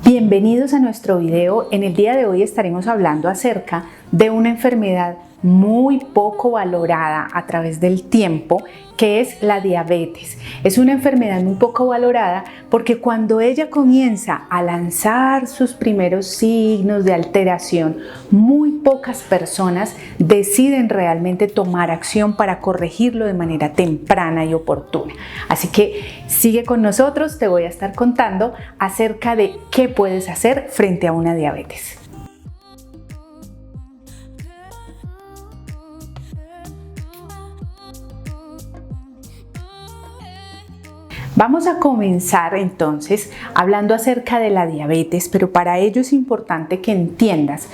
Bienvenidos a nuestro video. En el día de hoy estaremos hablando acerca de una enfermedad muy poco valorada a través del tiempo, que es la diabetes. Es una enfermedad muy poco valorada porque cuando ella comienza a lanzar sus primeros signos de alteración, muy pocas personas deciden realmente tomar acción para corregirlo de manera temprana y oportuna. Así que sigue con nosotros, te voy a estar contando acerca de qué puedes hacer frente a una diabetes. Vamos a comenzar entonces hablando acerca de la diabetes, pero para ello es importante que entiendas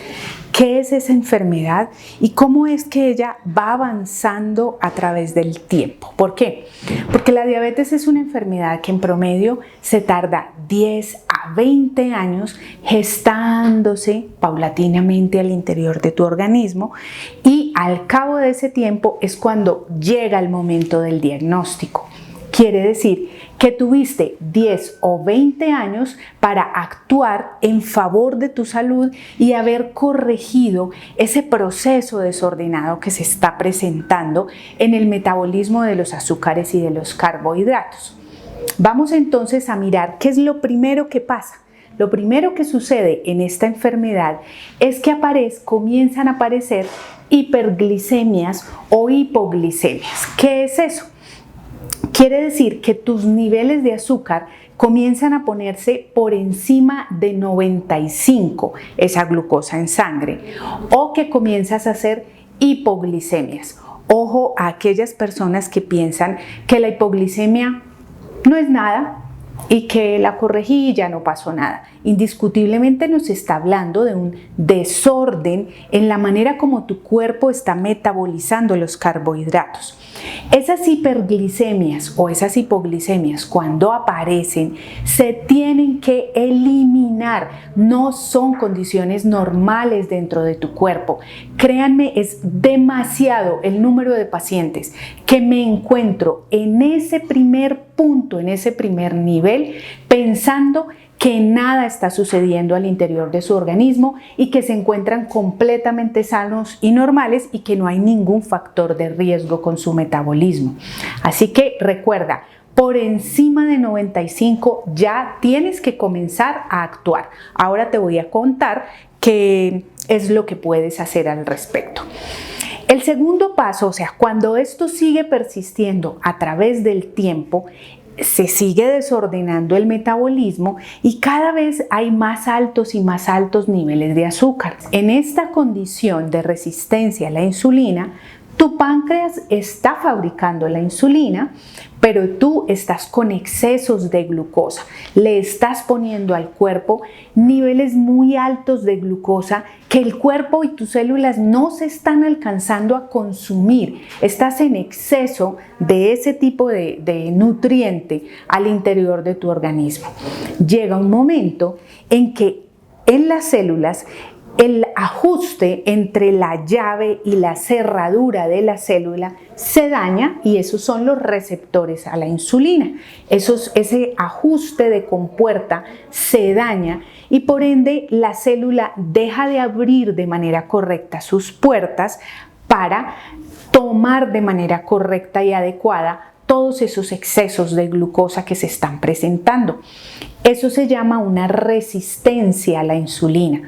qué es esa enfermedad y cómo es que ella va avanzando a través del tiempo. ¿Por qué? Porque la diabetes es una enfermedad que en promedio se tarda 10 a 20 años gestándose paulatinamente al interior de tu organismo y al cabo de ese tiempo es cuando llega el momento del diagnóstico. Quiere decir que tuviste 10 o 20 años para actuar en favor de tu salud y haber corregido ese proceso desordenado que se está presentando en el metabolismo de los azúcares y de los carbohidratos. Vamos entonces a mirar qué es lo primero que pasa. Lo primero que sucede en esta enfermedad es que comienzan a aparecer hiperglicemias o hipoglicemias. ¿Qué es eso? Quiere decir que tus niveles de azúcar comienzan a ponerse por encima de 95, esa glucosa en sangre, o que comienzas a hacer hipoglicemias. Ojo a aquellas personas que piensan que la hipoglicemia no es nada y que la corregí y ya no pasó nada. Indiscutiblemente nos está hablando de un desorden en la manera como tu cuerpo está metabolizando los carbohidratos. Esas hiperglicemias o esas hipoglicemias cuando aparecen se tienen que eliminar, no son condiciones normales dentro de tu cuerpo. Créanme, es demasiado el número de pacientes que me encuentro en ese primer punto, en ese primer nivel, pensando que nada está sucediendo al interior de su organismo y que se encuentran completamente sanos y normales y que no hay ningún factor de riesgo con su metabolismo. Así que recuerda, por encima de 95 ya tienes que comenzar a actuar. Ahora te voy a contar qué es lo que puedes hacer al respecto. El segundo paso, o sea, cuando esto sigue persistiendo a través del tiempo, se sigue desordenando el metabolismo y cada vez hay más altos y más altos niveles de azúcar. En esta condición de resistencia a la insulina, tu páncreas está fabricando la insulina, pero tú estás con excesos de glucosa. Le estás poniendo al cuerpo niveles muy altos de glucosa que el cuerpo y tus células no se están alcanzando a consumir. Estás en exceso de ese tipo de nutriente al interior de tu organismo. Llega un momento en que en las células el ajuste entre la llave y la cerradura de la célula se daña y esos son los receptores a la insulina. Ese ajuste de compuerta se daña y por ende la célula deja de abrir de manera correcta sus puertas para tomar de manera correcta y adecuada todos esos excesos de glucosa que se están presentando. Eso se llama una resistencia a la insulina.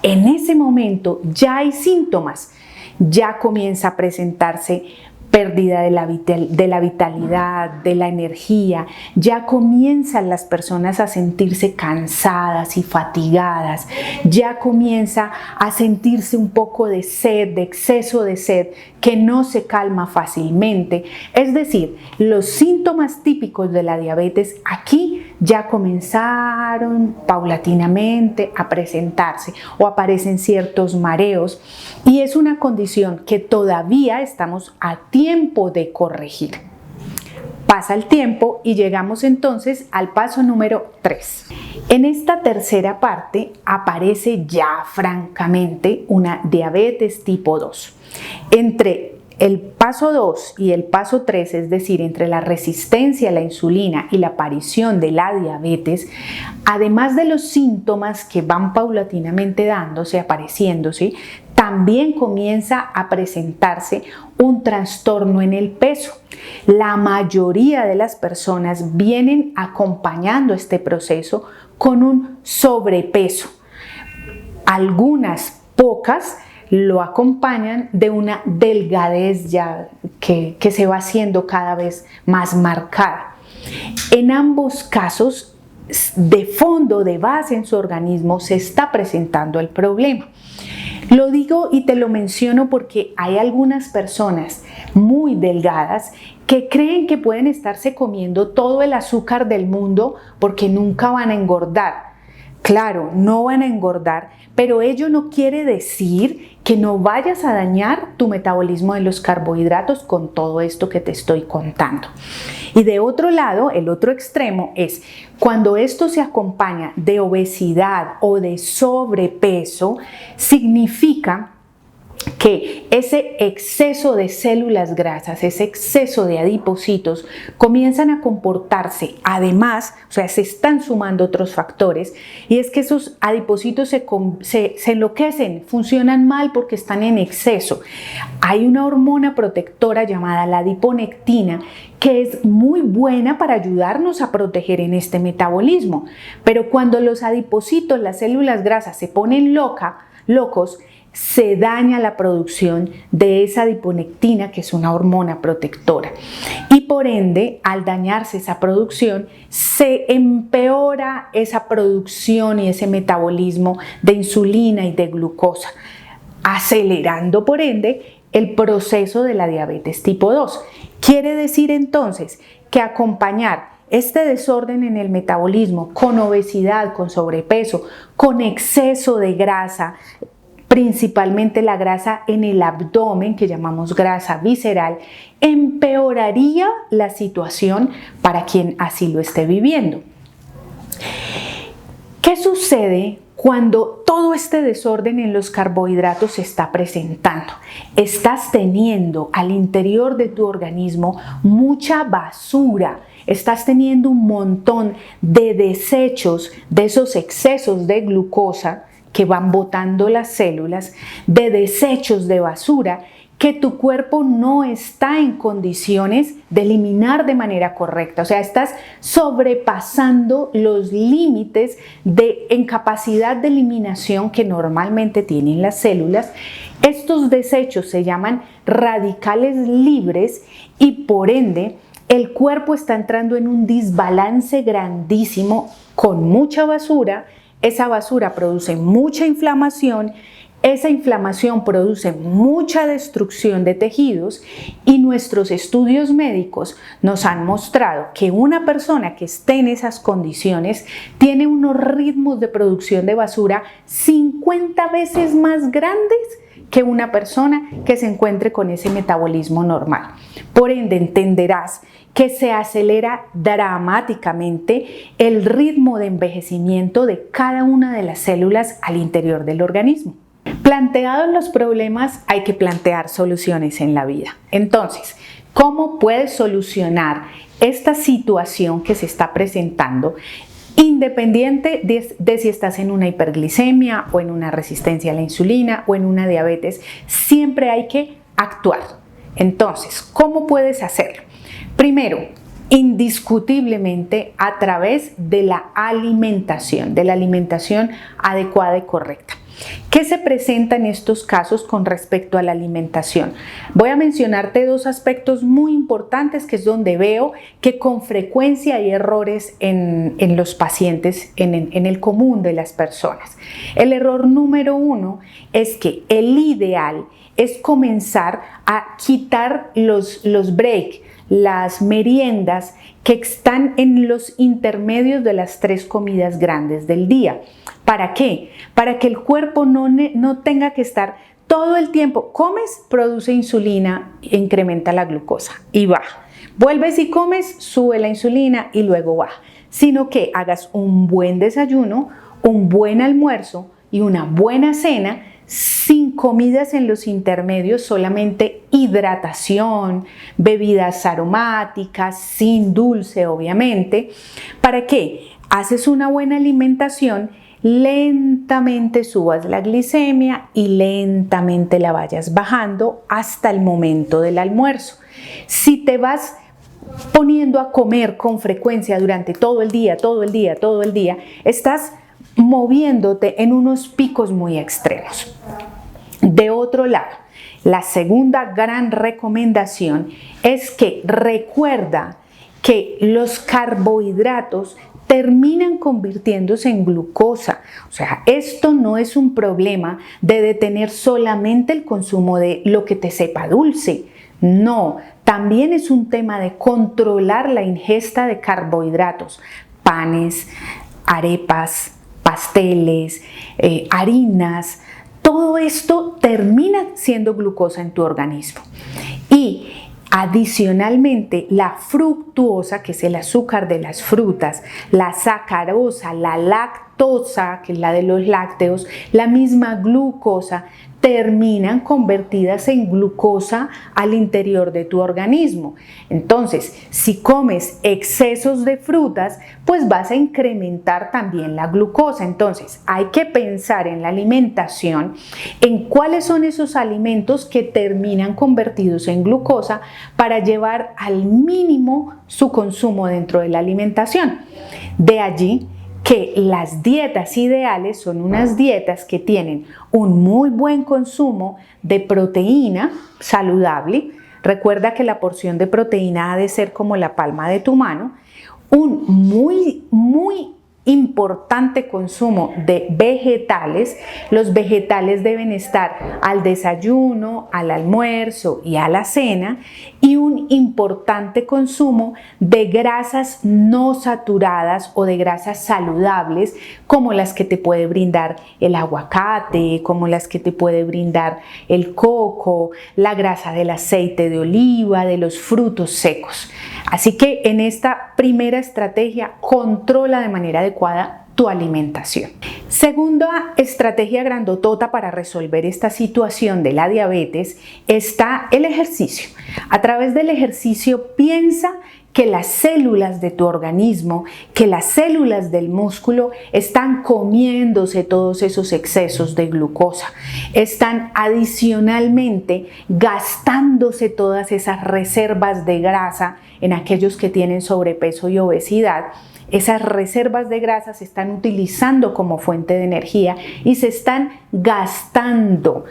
En ese momento ya hay síntomas, ya comienza a presentarse pérdida de la vitalidad, de la energía, ya comienzan las personas a sentirse cansadas y fatigadas, ya comienza a sentirse un poco de sed, de exceso de sed, que no se calma fácilmente. Es decir, los síntomas típicos de la diabetes aquí ya comenzaron paulatinamente a presentarse o aparecen ciertos mareos y es una condición que todavía estamos a tiempo de corregir. Pasa el tiempo y llegamos entonces al paso número 3. En esta tercera parte aparece ya francamente una diabetes tipo 2. Entre El paso 2 y el paso 3, es decir, entre la resistencia a la insulina y la aparición de la diabetes, además de los síntomas que van paulatinamente dándose, apareciéndose, también comienza a presentarse un trastorno en el peso. La mayoría de las personas vienen acompañando este proceso con un sobrepeso. Algunas pocas lo acompañan de una delgadez ya que se va haciendo cada vez más marcada. En ambos casos, de fondo, de base en su organismo, se está presentando el problema. Lo digo y te lo menciono porque hay algunas personas muy delgadas que creen que pueden estarse comiendo todo el azúcar del mundo porque nunca van a engordar. Claro, no van a engordar, pero ello no quiere decir que no vayas a dañar tu metabolismo de los carbohidratos con todo esto que te estoy contando. Y de otro lado, el otro extremo es cuando esto se acompaña de obesidad o de sobrepeso, significa que ese exceso de células grasas, ese exceso de adipocitos comienzan a comportarse, además, o sea, se están sumando otros factores, y es que esos adipocitos se enloquecen, funcionan mal porque están en exceso. Hay una hormona protectora llamada la adiponectina que es muy buena para ayudarnos a proteger en este metabolismo, pero cuando los adipocitos, las células grasas, se ponen locos, se daña la producción de esa adiponectina, que es una hormona protectora, y por ende, al dañarse esa producción, se empeora esa producción y ese metabolismo de insulina y de glucosa, acelerando por ende el proceso de la diabetes tipo 2. Quiere decir entonces que acompañar este desorden en el metabolismo con obesidad, con sobrepeso, con exceso de grasa, principalmente la grasa en el abdomen, que llamamos grasa visceral, empeoraría la situación para quien así lo esté viviendo. ¿Qué sucede cuando todo este desorden en los carbohidratos se está presentando? Estás teniendo al interior de tu organismo mucha basura. Estás teniendo un montón de desechos de esos excesos de glucosa que van botando las células, de desechos de basura que tu cuerpo no está en condiciones de eliminar de manera correcta. O sea, estás sobrepasando los límites en capacidad de eliminación que normalmente tienen las células. Estos desechos se llaman radicales libres y por ende el cuerpo está entrando en un desbalance grandísimo con mucha basura. Esa basura produce mucha inflamación, esa inflamación produce mucha destrucción de tejidos y nuestros estudios médicos nos han mostrado que una persona que esté en esas condiciones tiene unos ritmos de producción de basura 50 veces más grandes que una persona que se encuentre con ese metabolismo normal. Por ende, entenderás que se acelera dramáticamente el ritmo de envejecimiento de cada una de las células al interior del organismo. Planteados los problemas, hay que plantear soluciones en la vida. Entonces, ¿cómo puedes solucionar esta situación que se está presentando? Independiente de si estás en una hiperglicemia o en una resistencia a la insulina o en una diabetes, siempre hay que actuar. Entonces, ¿cómo puedes hacerlo? Primero, indiscutiblemente a través de la alimentación adecuada y correcta. ¿Qué se presenta en estos casos con respecto a la alimentación? Voy a mencionarte dos aspectos muy importantes que es donde veo que con frecuencia hay errores en los pacientes, en el común de las personas. El error número 1 es que el ideal es comenzar a quitar los breaks, las meriendas que están en los intermedios de las 3 comidas grandes del día. ¿Para qué? Para que el cuerpo no tenga que estar todo el tiempo. Comes, produce insulina, incrementa la glucosa y baja. Vuelves y comes, sube la insulina y luego baja. Sino que hagas un buen desayuno, un buen almuerzo y una buena cena sin sin comidas en los intermedios, solamente hidratación, bebidas aromáticas, sin dulce obviamente. ¿Para qué? Haces una buena alimentación, lentamente subas la glicemia y lentamente la vayas bajando hasta el momento del almuerzo. Si te vas poniendo a comer con frecuencia durante todo el día, estás moviéndote en unos picos muy extremos. De otro lado, la segunda gran recomendación es que recuerda que los carbohidratos terminan convirtiéndose en glucosa. O sea, esto no es un problema de detener solamente el consumo de lo que te sepa dulce. No, también es un tema de controlar la ingesta de carbohidratos, panes, arepas, pasteles, harinas. Todo esto termina siendo glucosa en tu organismo. Y adicionalmente, la fructuosa, que es el azúcar de las frutas, la sacarosa, la lactosa, que es la de los lácteos, la misma glucosa, terminan convertidas en glucosa al interior de tu organismo. Entonces, si comes excesos de frutas, pues vas a incrementar también la glucosa. Entonces, hay que pensar en la alimentación, en cuáles son esos alimentos que terminan convertidos en glucosa para llevar al mínimo su consumo dentro de la alimentación. De allí que las dietas ideales son unas dietas que tienen un muy buen consumo de proteína saludable. Recuerda que la porción de proteína ha de ser como la palma de tu mano. Un muy importante consumo de vegetales. Los vegetales deben estar al desayuno, al almuerzo y a la cena, y un importante consumo de grasas no saturadas o de grasas saludables, como las que te puede brindar el aguacate, como las que te puede brindar el coco, la grasa del aceite de oliva, de los frutos secos. Así que en esta primera estrategia, controla de manera adecuada tu alimentación. Segunda estrategia grandotota para resolver esta situación de la diabetes está el ejercicio. A través del ejercicio, piensa que las células de tu organismo, que las células del músculo están comiéndose todos esos excesos de glucosa, están adicionalmente gastándose todas esas reservas de grasa en aquellos que tienen sobrepeso y obesidad. Esas reservas de grasa se están utilizando como fuente de energía y se están gastando.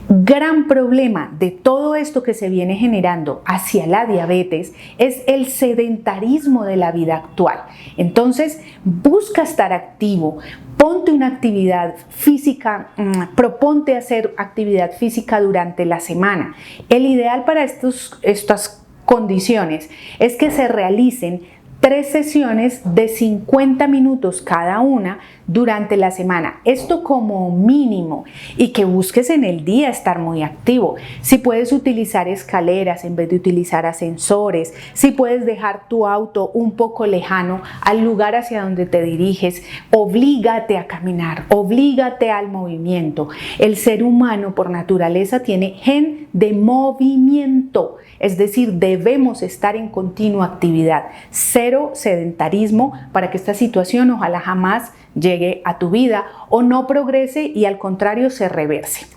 Gran problema de todo esto que se viene generando hacia la diabetes es el sedentarismo de la vida actual. Entonces, busca estar activo, ponte una actividad física, proponte hacer actividad física durante la semana. El ideal para estas condiciones es que se realicen 3 sesiones de 50 minutos cada una durante la semana. Esto como mínimo, y que busques en el día estar muy activo. Si puedes utilizar escaleras en vez de utilizar ascensores, si puedes dejar tu auto un poco lejano al lugar hacia donde te diriges, oblígate a caminar, oblígate al movimiento. El ser humano por naturaleza tiene gen de movimiento, es decir, debemos estar en continua actividad. Cero sedentarismo para que esta situación ojalá jamás llegue a tu vida o no progrese y al contrario se reverse.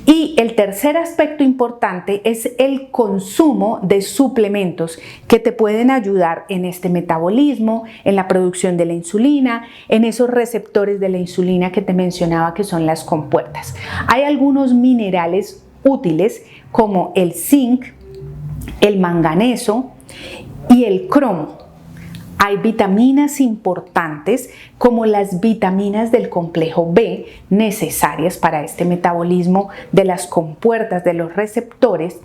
Y el tercer aspecto importante es el consumo de suplementos que te pueden ayudar en este metabolismo, en la producción de la insulina, en esos receptores de la insulina que te mencionaba que son las compuertas. Hay algunos minerales útiles como el zinc, el manganeso y el cromo. Hay vitaminas importantes como las vitaminas del complejo B necesarias para este metabolismo de las compuertas de los receptores.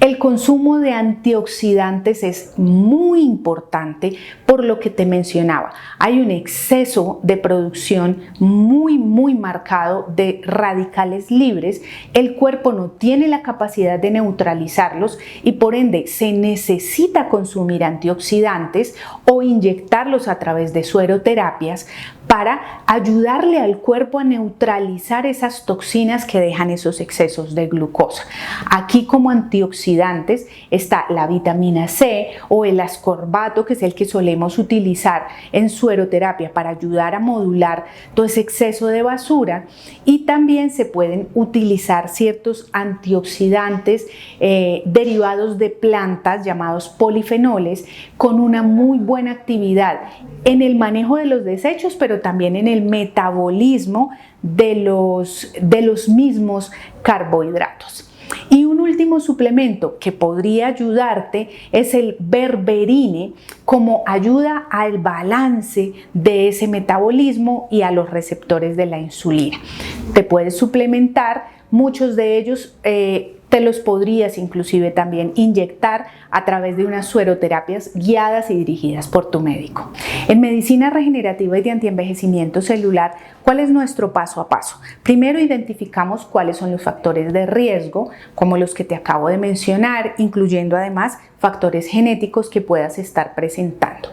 El consumo de antioxidantes es muy importante por lo que te mencionaba. Hay un exceso de producción muy marcado de radicales libres. El cuerpo no tiene la capacidad de neutralizarlos y por ende se necesita consumir antioxidantes o inyectarlos a través de sueroterapias para ayudarle al cuerpo a neutralizar esas toxinas que dejan esos excesos de glucosa. Aquí como antioxidantes está la vitamina C o el ascorbato, que es el que solemos utilizar en sueroterapia para ayudar a modular todo ese exceso de basura, y también se pueden utilizar ciertos antioxidantes derivados de plantas llamados polifenoles con una muy buena actividad en el manejo de los desechos, pero también en el metabolismo de los mismos carbohidratos. Y un último suplemento que podría ayudarte es el berberine, como ayuda al balance de ese metabolismo y a los receptores de la insulina. Te puedes suplementar, muchos de ellos te los podrías inclusive también inyectar a través de unas sueroterapias guiadas y dirigidas por tu médico. En medicina regenerativa y de antienvejecimiento celular, ¿cuál es nuestro paso a paso? Primero, identificamos cuáles son los factores de riesgo, como los que te acabo de mencionar, incluyendo además factores genéticos que puedas estar presentando.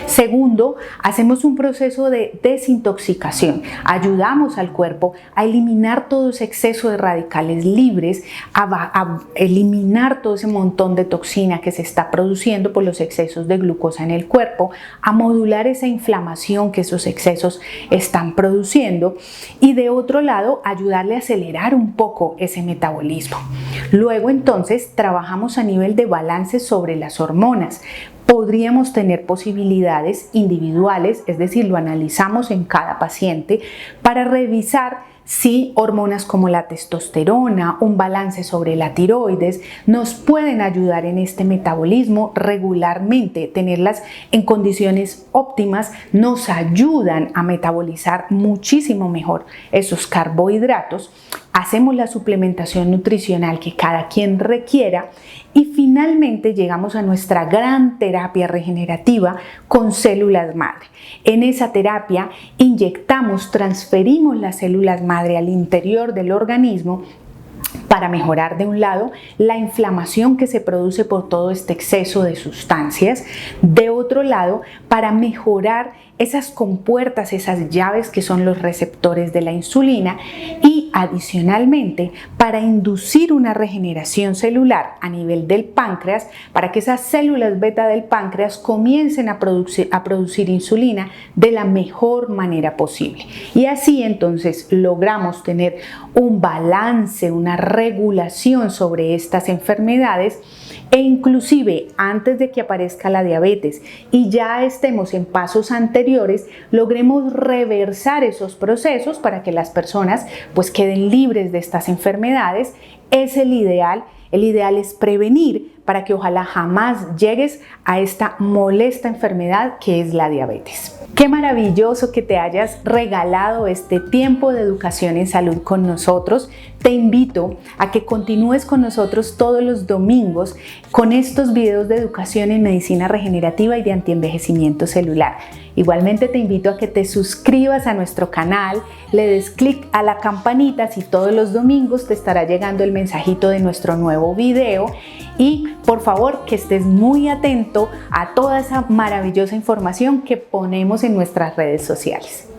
Segundo, hacemos un proceso de desintoxicación. Ayudamos al cuerpo a eliminar todo ese exceso de radicales libres, a eliminar todo ese montón de toxina que se está produciendo por los excesos de glucosa en el cuerpo, a modular esa inflamación que esos excesos están produciendo, y de otro lado ayudarle a acelerar un poco ese metabolismo. Luego entonces trabajamos a nivel de balance sobre las hormonas. Podríamos tener posibilidades individuales, es decir, lo analizamos en cada paciente para revisar si hormonas como la testosterona, un balance sobre la tiroides, nos pueden ayudar en este metabolismo regularmente. Tenerlas en condiciones óptimas nos ayudan a metabolizar muchísimo mejor esos carbohidratos. Hacemos la suplementación nutricional que cada quien requiera y finalmente llegamos a nuestra gran terapia regenerativa con células madre. En esa terapia inyectamos, transferimos las células madre al interior del organismo para mejorar, de un lado, la inflamación que se produce por todo este exceso de sustancias, de otro lado, para mejorar esas compuertas, esas llaves que son los receptores de la insulina, y adicionalmente para inducir una regeneración celular a nivel del páncreas, para que esas células beta del páncreas comiencen a producir insulina de la mejor manera posible. Y así entonces logramos tener un balance, una regulación sobre estas enfermedades, e inclusive antes de que aparezca la diabetes y ya estemos en pasos anteriores, logremos reversar esos procesos para que las personas pues queden libres de estas enfermedades. Es el ideal. El ideal es prevenir para que ojalá jamás llegues a esta molesta enfermedad que es la diabetes. Qué maravilloso que te hayas regalado este tiempo de educación en salud con nosotros. Te invito a que continúes con nosotros todos los domingos con estos videos de educación en medicina regenerativa y de antienvejecimiento celular. Igualmente te invito a que te suscribas a nuestro canal, le des clic a la campanita, si todos los domingos te estará llegando el mensajito de nuestro nuevo video, y por favor que estés muy atento a toda esa maravillosa información que ponemos en nuestras redes sociales.